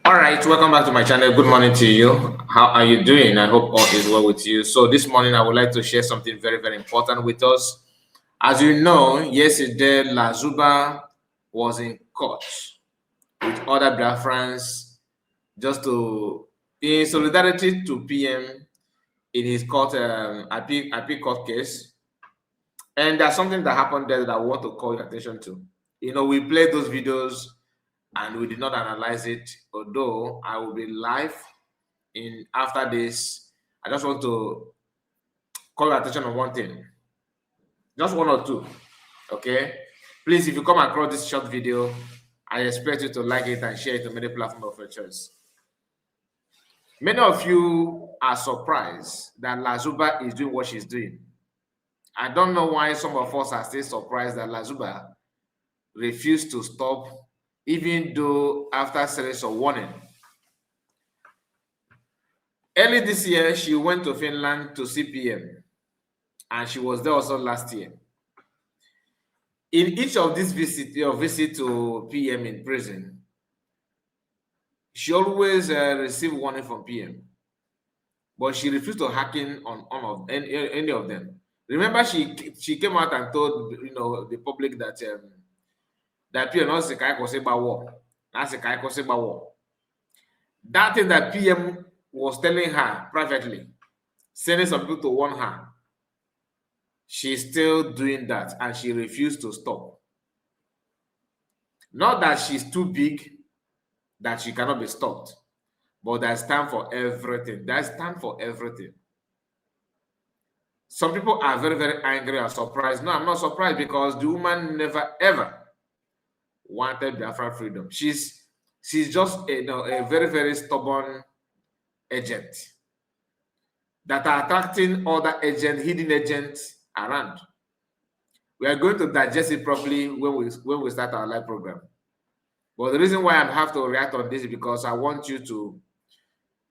All right, welcome back to my channel. Good morning to you. How are you doing? I hope all is well with you. So this morning I would like to share something very, very important with us. As you know, yesterday Lazuba was in court with other Biafrans just to, in solidarity to PM in his court appeal court case. And there's something that happened there that I want to call your attention to. You know, we played those videos and we did not analyze it, although I will be live in after this. I just want to call your attention on one thing, just one or two. Okay, please, if you come across this short video, I expect you to like it and share it to many platforms of your choice. Many of you are surprised that Lazuba is doing what she's doing. I don't know why some of us are still surprised that Lazuba refused to stop, even though after series of warning. Early this year, she went to Finland to see PM, and she was there also last year. In each of these visit to PM in prison, she always received warning from PM, but she refused to hack in on any of them. Remember, she came out and told the public that that PM was war. That's a war. That thing that PM was telling her privately, sending some people to warn her, she's still doing that and she refused to stop. Not that she's too big that she cannot be stopped, but there's time for everything. There's time for everything. Some people are very, very angry or surprised. No, I'm not surprised because the woman never ever wanted Biafra freedom. She's just a very, very stubborn agent that are attracting other agents, hidden agents around. We are going to digest it properly when we start our live program. But the reason why I have to react on this is because I want you to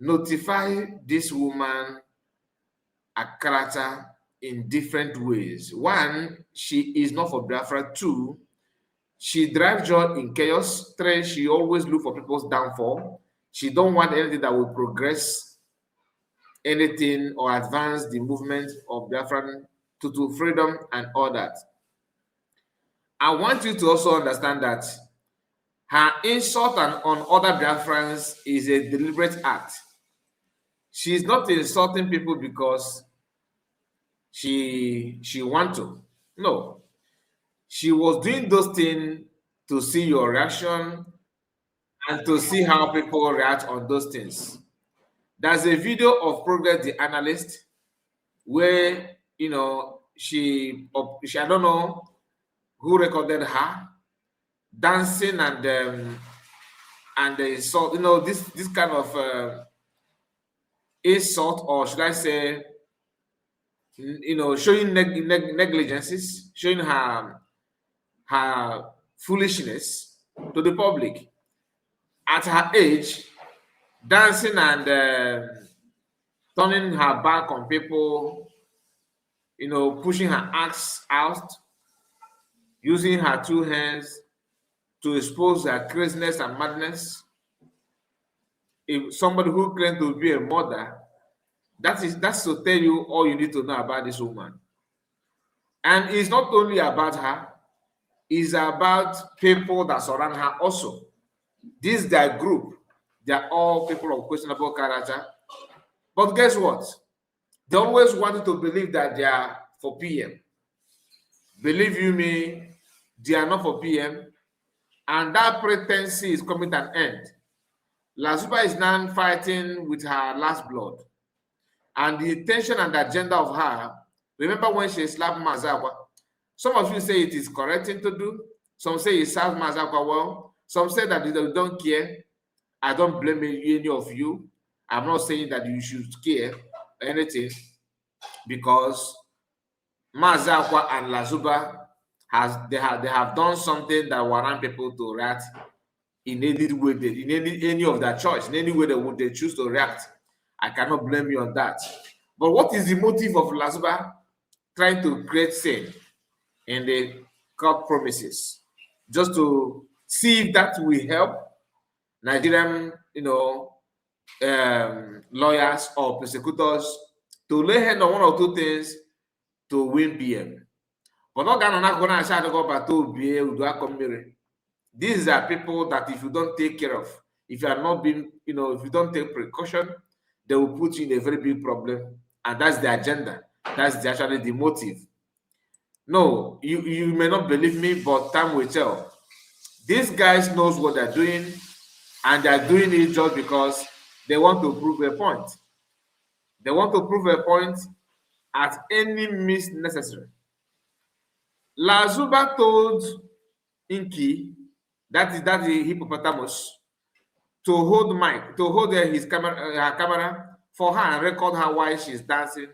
notify this woman a character in different ways. One, she is not for Biafra. Two, she drives joy in chaos. Three, she always look for people's downfall. She don't want anything that will progress anything or advance the movement of Biafran to freedom and all that. I want you to also understand that her insult on other Biafrans is a deliberate act. She's not insulting people because she wants to. No. She was doing those things to see your reaction and to see how people react on those things. There's a video of Progress the Analyst where, she I don't know who recorded her dancing and the insult, this kind of insult, or should I say, showing negligences, showing her foolishness to the public. At her age, dancing and turning her back on people, pushing her axe out, using her two hands to expose her craziness and madness. If somebody who claims to be a mother, that's to tell you all you need to know about this woman. And it's not only about her, it's about people that surround her also. This their group, they're all people of questionable character. But guess what? They always wanted to believe that they are for PM. Believe you me, they are not for PM. And that pretense is coming to an end. Lazuba is now fighting with her last blood. And the intention and the agenda of her, remember when she slapped Mazakwa? Some of you say it is correct thing to do. Some say it serves Mazakwa well. Some say that they don't care. I don't blame any of you. I'm not saying that you should care anything, because Mazakwa and Lazuba they have done something that warrant people to react in any way, in any of their choice, in any way they choose to react. I cannot blame you on that. But what is the motive of Lazuba trying to create sin in the court promises? Just to see if that will help. Nigerian, lawyers or prosecutors to lay hand on one or two things to win PM. But not these are people that if you don't take care of, if you are not being, if you don't take precaution, they will put you in a very big problem. And that's the agenda. That's actually the motive. No, you may not believe me, but time will tell. These guys knows what they're doing, and they're doing it just because they want to prove a point. They want to prove a point at any means necessary. Lazuba told Inky, that is the hippopotamus, to hold his camera, her camera for her and record her while she's dancing.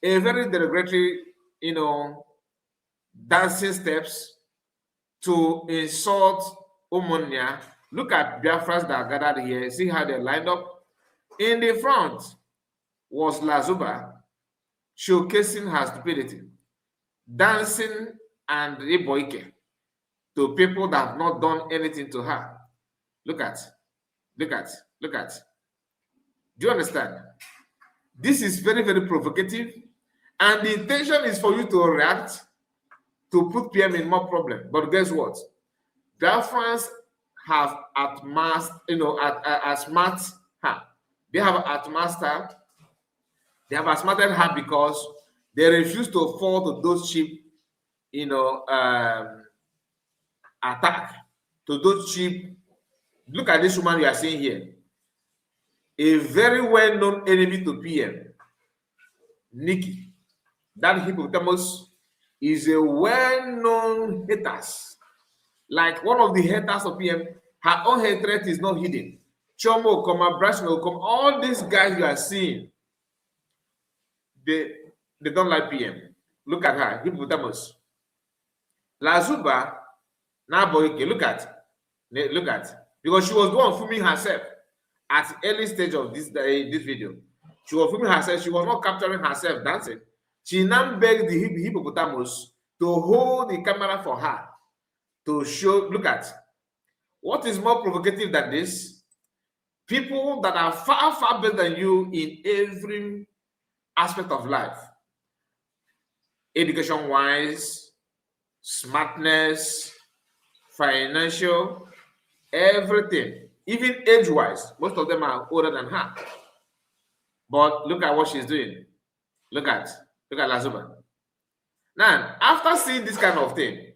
A very derogatory, dancing steps to insult Omonia. Look at Biafrans that are gathered here. See how they lined up. In the front was Lazuba, showcasing her stupidity, dancing and Iboike to people that have not done anything to her. Look at. Do you understand? This is very, very provocative, and the intention is for you to react to put PM in more problem. But guess what? Biafrans have outmasked, outsmarted her. They have outmastered. They have outsmarted her because they refuse to fall to those cheap, attack, to those cheap. Look at this woman you are seeing here. A very well-known enemy to PM, Nikki. That hippopotamus is a well-known hater. Like one of the haters of PM, her own hatred is not hidden. Chomo, Brashno, all these guys you are seeing, they don't like PM. Look at her, hippopotamus. Lazuba, now Boyke, look at, because she was the one filming herself at the early stage of this video. She was filming herself. She was not capturing herself dancing. She now begged the hippopotamus to hold the camera for her to show. Look at what is more provocative than this. People that are far, far better than you in every aspect of life, education-wise, smartness, financial, everything, even age-wise. Most of them are older than her. But look at what she's doing. Look at Lazuba. Now, after seeing this kind of thing,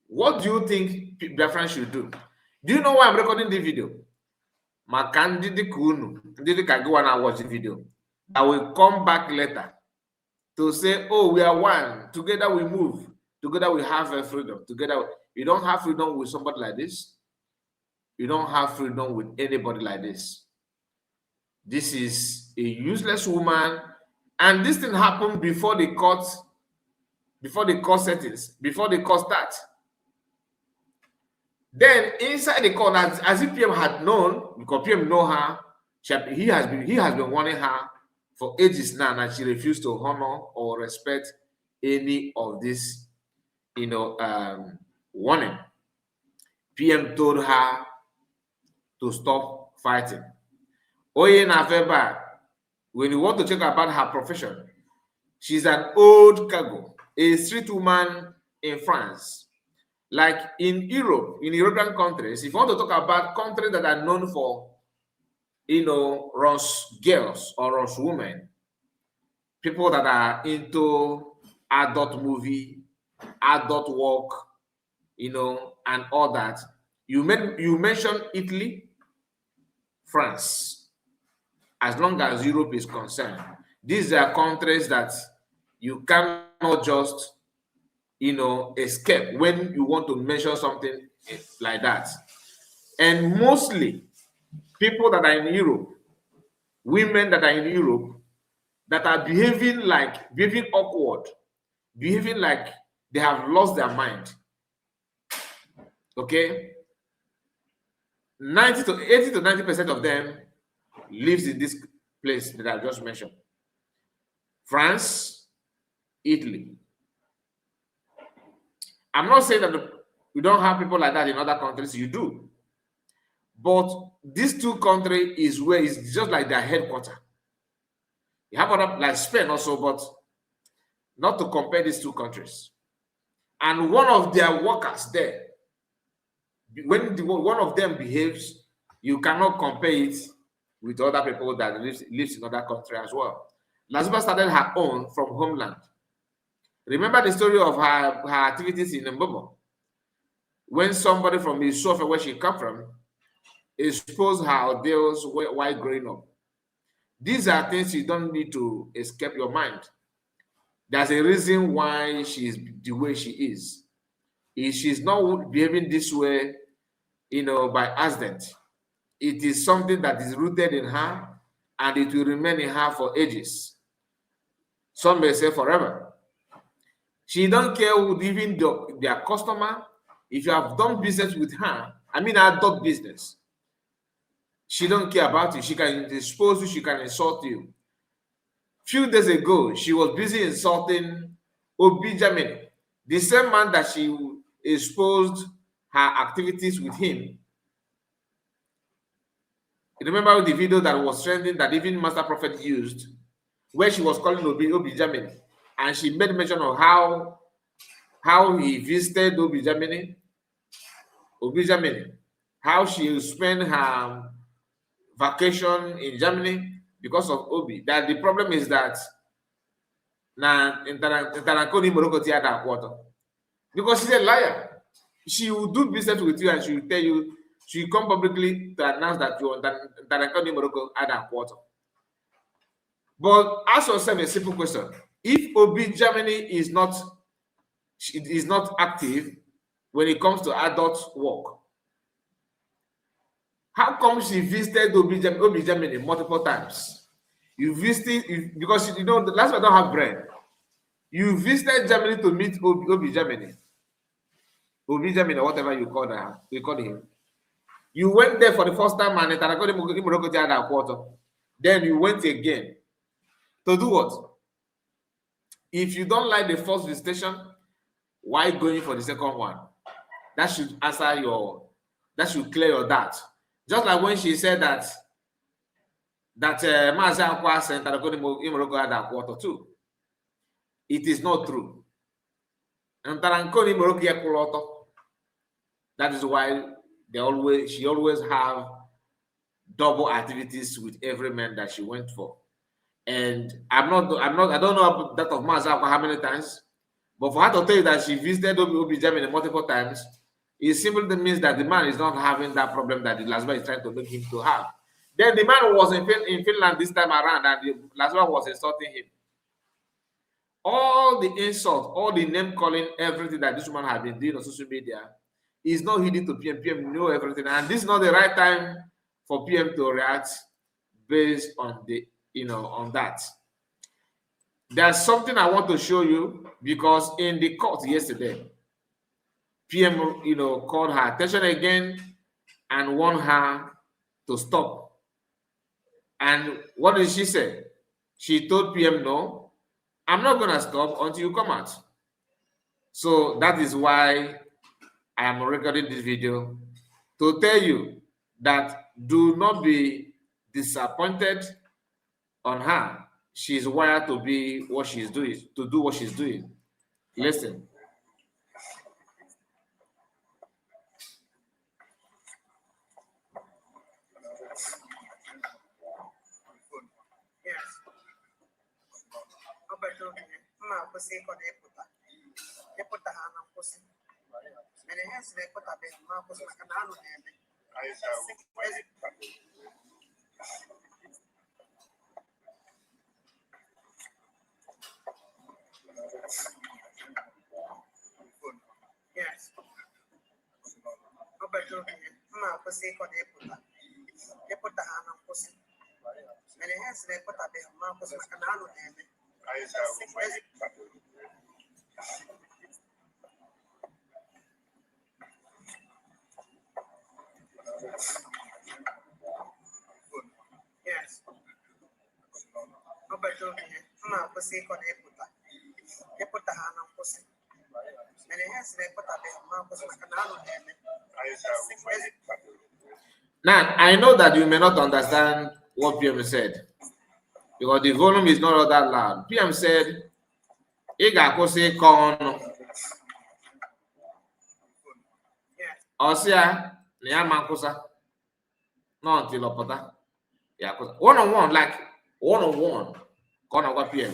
what do you think Biafran should do? Do you know why I'm recording the video? My candidate Kunu, can go and watch the video. I will come back later to say, oh, we are one. Together we move. Together we have freedom. Together, you don't have freedom with somebody like this. You don't have freedom with anybody like this. This is a useless woman. And this thing happened before the court settings, before the court starts. Then inside the court, as if PM had known, because PM know her, he has been warning her for ages now, and she refused to honor or respect any of this, warning. PM told her to stop fighting. Oye Nafeba, when you want to check about her profession, she's an old cargo, a street woman in France. Like in Europe, in European countries, if you want to talk about countries that are known for, Ross girls or Ross women, people that are into adult movie, adult work, and all that. You mentioned Italy, France. As long as Europe is concerned, these are countries that you cannot just, escape when you want to mention something like that. And mostly, people that are in Europe, women that are in Europe, that are behaving awkward, behaving like they have lost their mind. Okay? 80 to 90% of them lives in this place that I just mentioned. France, Italy. I'm not saying that we don't have people like that in other countries. You do. But these two countries is where it's just like their headquarters. You have other like Spain also, but not to compare these two countries. And one of their workers there, when one of them behaves, you cannot compare it with other people that lives in other country as well. Lazuba started her own from homeland. Remember the story of her activities in Mbomo? When somebody from Isofe, where she come from, exposed her ordeals while growing up. These are things you don't need to escape your mind. There's a reason why she is the way she is. If she's not behaving this way, by accident, it is something that is rooted in her and it will remain in her for ages. Some may say forever. She don't care who even their customer. If you have done business with her, I mean adult business, she don't care about you. She can expose you, she can insult you. Few days ago, she was busy insulting Obi Germany, the same man that she exposed her activities with him. Remember the video that was trending that even Master Prophet used, where she was calling Obi Germany, and she made mention of how he visited Obi Germany, how she spent her vacation in Germany because of Obi. That the problem is that because she's a liar. She will do business with you and she will tell you, she will come publicly to announce that you add a quarter. But ask yourself a simple question. If Obi Germany is not active when it comes to adult work, how come she visited Obi Germany multiple times? You visited because the last one don't have bread. You visited Germany to meet Obi Germany, or whatever you call him. You went there for the first time and then you went again. To do what? If you don't like the first visitation, why going for the second one? That should clear your doubt. Just like when she said that Mazi Akwa sent Imoroko had a quarter too. It is not true. And that is why she always have double activities with every man that she went for. And I don't know that of Mazi Akwa how many times, but for her to tell you that she visited Obi Germany multiple times, it simply means that the man is not having that problem that the Lazuba is trying to make him to have. Then the man was in Finland this time around, and the Lazuba was insulting him. All the insult, all the name calling, everything that this woman has been doing on social media is not hidden to PM. PM know everything, and this is not the right time for PM to react based on on that. There's something I want to show you, because in the court yesterday, PM, called her attention again and warned her to stop. And what did she say? She told PM, no, I'm not going to stop until you come out. So that is why I am recording this video, to tell you that do not be disappointed on her. She's wired to be what she's doing, to do what she's doing. Listen. Now, I know that you may not understand what PM said because the volume is not all that loud. PM said, Iga kwụsị ịkọ ọnụ. Ọsịa na ya ma nkwụsa. Not until ọpụta. Ya kwụsa. One on one, like one on one. Ka ọ na-agwa PM.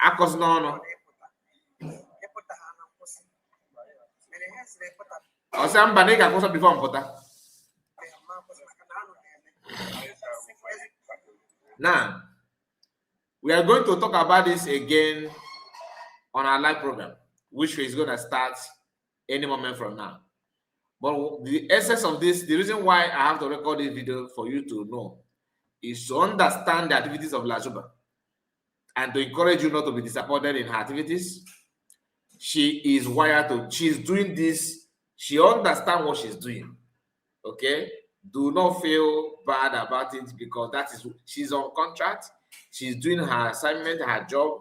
Akọsị n'ọnụ. Ọsịa mba na ị ga-akwụsa before mpụta. Now, we are going to talk about this again on our live program, which is going to start any moment from now. But the essence of this, the reason why I have to record this video for you to know, is to understand the activities of Lazuba and to encourage you not to be disappointed in her activities. She is wired to, she's doing this, she understands what she's doing. Okay? Do not feel bad about it because that is, she's on contract, she's doing her assignment, her job.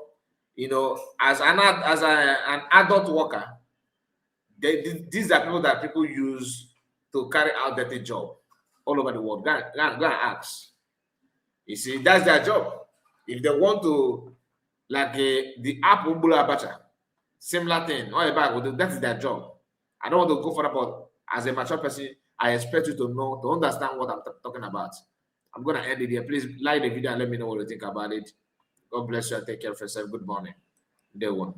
You know, as an adult worker, these are people that people use to carry out dirty job all over the world. Go and ask. You see, that's their job. If they want to, like the app Ubula Abacha, similar thing, all about that is their job. I don't want to go further, but as a mature person, I expect you to know, to understand what I'm talking about. I'm going to end it here. Please like the video and let me know what you think about it. God bless you and take care of yourself. Good morning. Day one.